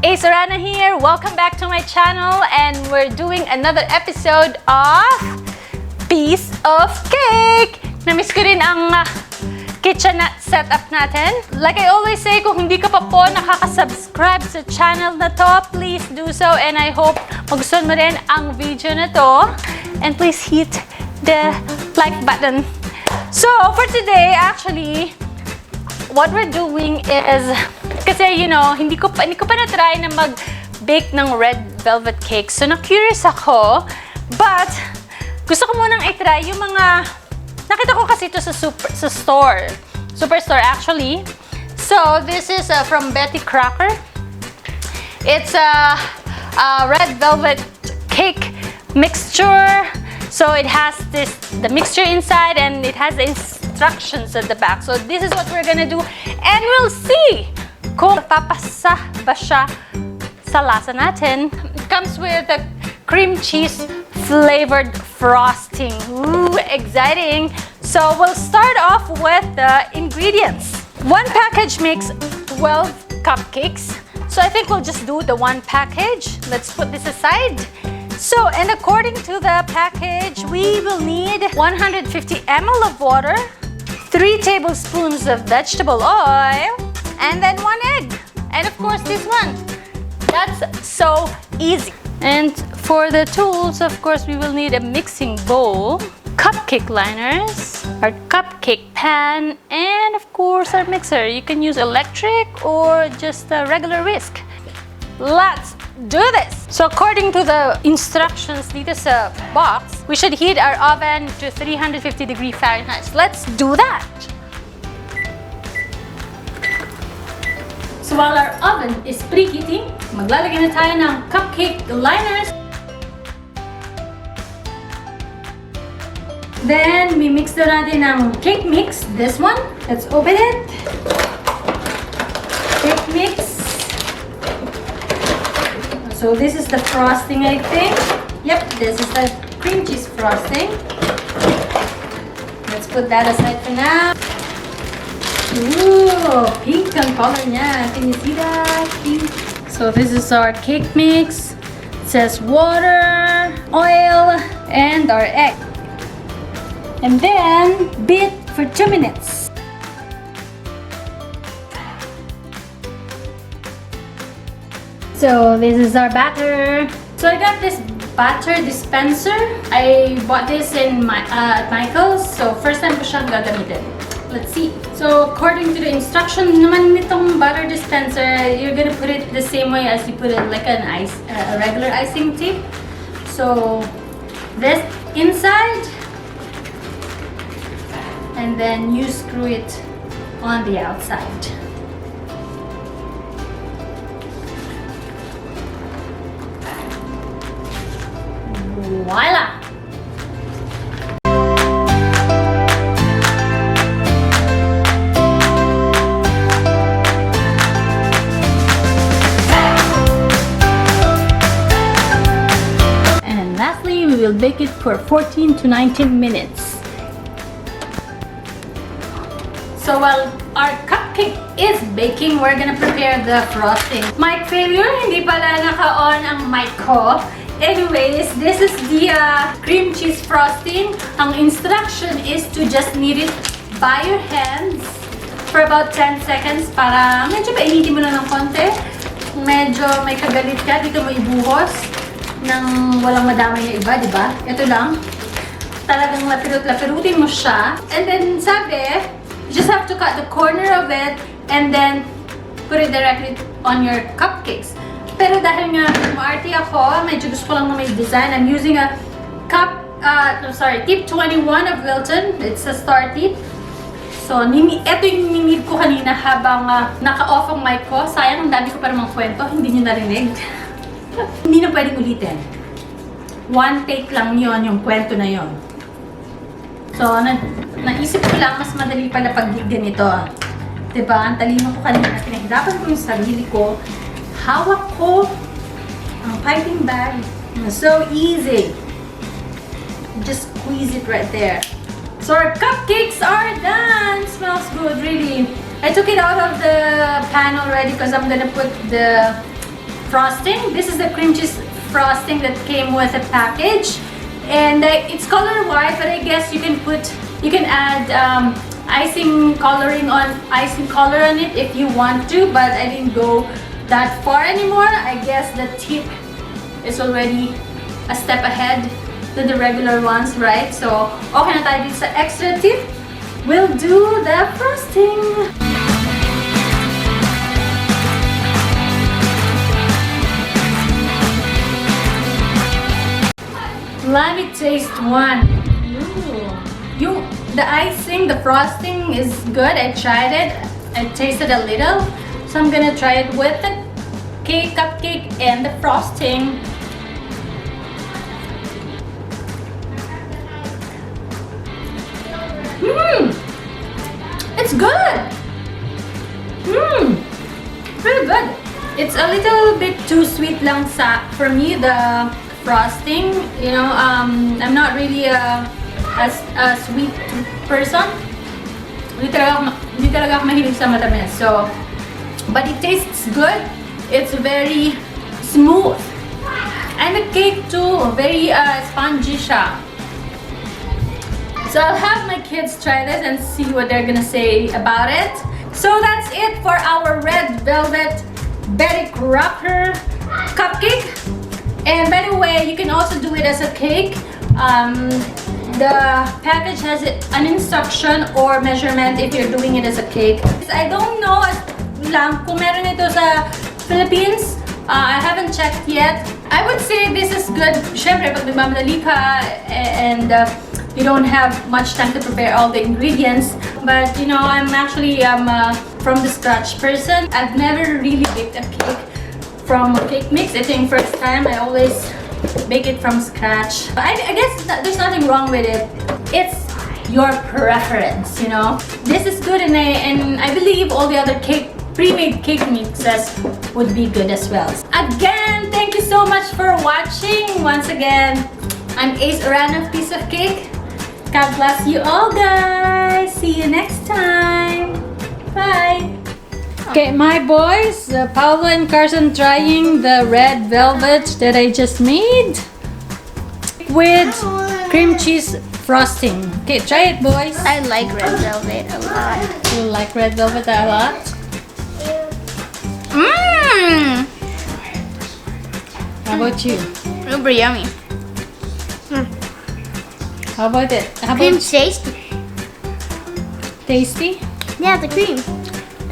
Ace Arana here. Welcome back to my channel and we're doing another episode of Piece of Cake. Namiss ko rin ang kitchen setup natin. Like I always say, kung hindi ka pa po nakaka-subscribe sa channel na to, please do so and I hope magustuhan mo rin ang video na to. And please hit the like button. So, for today, actually, what we're doing is, kasi you know, hindi ko pa na-try na mag-bake ng red velvet cake. So, na-curious ako, but gusto ko munang i-try yung mga, nakita ko kasi ito sa superstore actually. So, this is from Betty Crocker. It's a red velvet cake mixture. So, it has the mixture inside and it has the instructions at the back. So, this is what we're gonna do and we'll see kung papasa ba siya sa lasa natin. It comes with a cream cheese flavored frosting. Ooh, exciting! So, we'll start off with the ingredients. One package makes 12 cupcakes. So, I think we'll just do the one package. Let's put this aside. So, and according to the package, we will need 150 ml of water, 3 tablespoons of vegetable oil, and then 1 egg. And of course, this one. That's so easy. And for the tools, of course, we will need a mixing bowl, cupcake liners, our cupcake pan, and of course, our mixer. You can use electric or just a regular whisk. Let's do this! So according to the instructions dito sa box, we should heat our oven to 350 degrees Fahrenheit. Let's do that! So while our oven is preheating, maglalagay na tayo ng cupcake liners. Then, mimix na natin ng cake mix. This one. Let's open it. Cake mix. So this is the frosting, I think. Yep, this is the cream cheese frosting. Let's put that aside for now. Ooh, pink ang color niya. Can you see that? Pink. So this is our cake mix. It says water, oil, and our egg. And then beat for 2 minutes. So this is our batter. So I got this batter dispenser. I bought this in at Michael's. So first time ko siyang gagamitin. Let's see. So according to the instruction naman nitong batter dispenser, you're gonna put it the same way as you put it like a regular icing tape. So this inside, and then you screw it on the outside. Voila! And lastly, we will bake it for 14 to 19 minutes. So while our cupcake is baking, we're gonna prepare the frosting. Mic failure, hindi pala naka-on ang mic ko. Anyways, this is the cream cheese frosting. Ang instruction is to just knead it by your hands for about 10 seconds para medyo painitin mo lang ng konti. Medyo may kagalit ka, dito mo ibuhos nang walang madamay na iba, di ba? Ito lang. Talagang lapirut-lapirutin mo siya. And then sabi, you just have to cut the corner of it and then put it directly on your cupcakes. Pero dahil nga maarte ako, medyo gusto ko lang na may design. I'm using a tip 21 of Wilton. It's a star tip. So, ito yung ninid ko kanina habang naka-off ang mic ko. Sayang, ang dami ko pa namang kwento. Hindi nyo narinig. Hindi na pwedeng ulitin. One take lang yon yung kwento na yon. So, naisip ko lang, mas madali pala pag ganito. Diba? Ang talino ko kanina. Pinahirapan ko yung sarili ko. Hawak ko ang piping bag. So easy. Just squeeze it right there. So our cupcakes are done. Smells good, really. I took it out of the pan already because I'm gonna put the frosting. This is the cream cheese frosting that came with a package. And it's color white, but I guess you can add icing color on it if you want to, but I didn't go that far anymore. I guess the tip is already a step ahead than the regular ones, right? So okay na tayo dito sa extra tip. We'll do the frosting. Let me taste one. Ooh. The icing, the frosting is good. I tried it. I tasted a little. So I'm gonna try it with the cupcake and the frosting. It's good. Really good. It's a little bit too sweet lang for me, the frosting. You know, I'm not really a sweet person. Hindi talaga ako mahilig sa matamis. So, but it tastes good. It's very smooth. And the cake too, very spongy siya. So I'll have my kids try this and see what they're gonna say about it. So that's it for our red velvet Betty Crocker cupcake. And by the way, you can also do it as a cake. The package has an instruction or measurement if you're doing it as a cake. I don't know kung meron ito sa Philippines. I haven't checked yet. I would say this is good. Syempre, pag nagmamadali ka and you don't have much time to prepare all the ingredients. But you know, I'm from the scratch person. I've never really baked a cake from a cake mix. I think first time I always bake it from scratch. I guess there's nothing wrong with it. It's your preference, you know. This is good, and I believe all the other pre-made cake mixes would be good as well. Again, thank you so much for watching. Once again, I'm Ace Orano, Piece of Cake. God bless you all, guys. See you next time. Bye. Okay, my boys, Paolo and Carson trying the red velvet that I just made with cream cheese frosting. Okay, try it, boys. I like red velvet a lot. You like red velvet a lot? Mmm! How about you? Super yummy. How about it? How Cream about tasty. tasty? Yeah, the cream.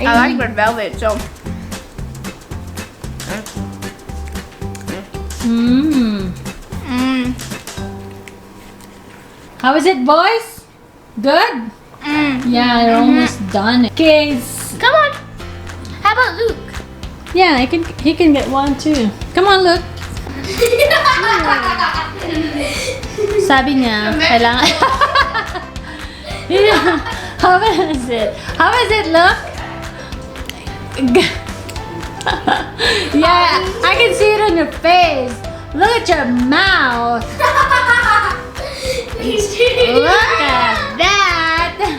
I like red velvet, so. Mmm. How is it, boys? Good? Yeah, you're almost done. Okay. Come on. How about Luke? Yeah, he can get one too. Come on, look. Sabi niya, kailangan. How is it? How is it look? Yeah, I can see it on your face. Look at your mouth. Look at that.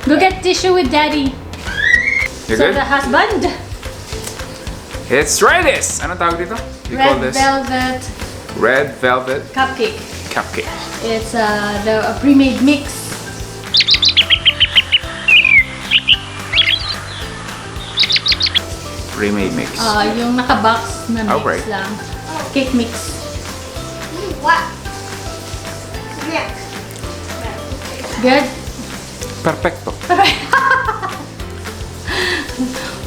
Go get tissue with Daddy. You So good? the husband. Let's try this! Anong tawag dito? You call Red this velvet red velvet cupcake. cupcake. It's the pre-made mix. Pre-made mix. Yung naka-box na mix Alright. lang. Cake mix. What? Yeah. Good? Perfecto.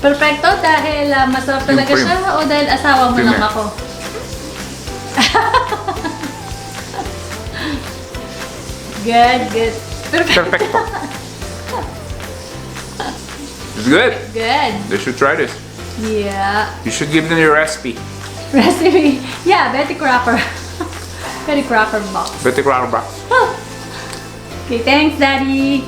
Perfecto dahil masarap talaga Yung siya o dahil asawa mo lang Premier. ako? Good, good. Perfecto. It's good. Good. They should try this. Yeah. You should give them your recipe. Recipe. Yeah, Betty Crocker. Betty Crocker box. Betty Crocker box. Okay, thanks, Daddy.